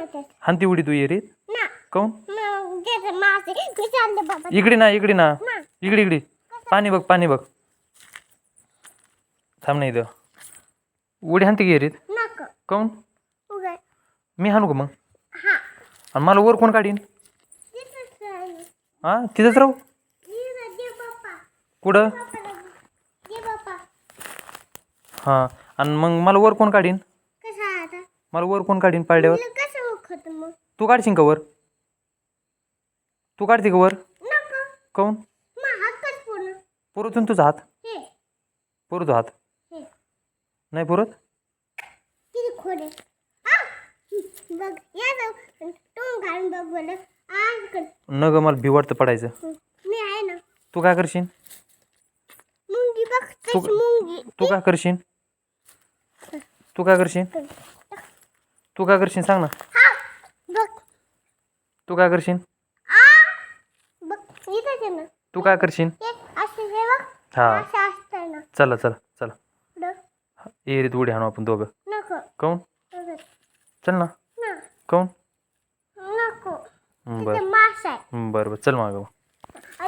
येतात हानती उडी तू येरीत ना काऊन मग घेते मासे मी चालले बाबा इकडे ना इकडे ना ना इकडे इकडे पाणी बघ पाणी बघ थांब नाही इथं उडी हानती येरीत नको काऊन उगाय मी हाणू का मग हा आणि मला वर कोण काढीन तिथंच राहिलं. हा तिथंच राहू इथं दे बाप्पा कुठं दे बाप्पा हां आणि मग मला वर कोण काढीन कसा आता मला वर कोण काढीन पाळल्यावर तुला कसं ओळखत मग तू काढशील का वर तू काढते का वर नको काऊन मग हातच पूर्ण पुरतून तुझा हात हे पुरतो हात हे नाही पुरत किती खोडे आ बघ या जाऊ तोंड घालून बघ बोल आज कर न ग मला भी वाटतं पडायचं मी आहे ना तू काय करशील मुंगी बघ तू कशी मुंगी तू काय करशील तू काय करशील तू काय करशील सांग ना हा बघ तू काय करशील आ बघ इथं आहे ना तू काय करशील हे असं हे बघ हा असं असतंय ना चला चला चला बघ एरीत उडी हाणू आपण दोघं नको काऊन बघ चल ना ना काऊन नको बरं तिथे मास आहे बरं बरं चल मागं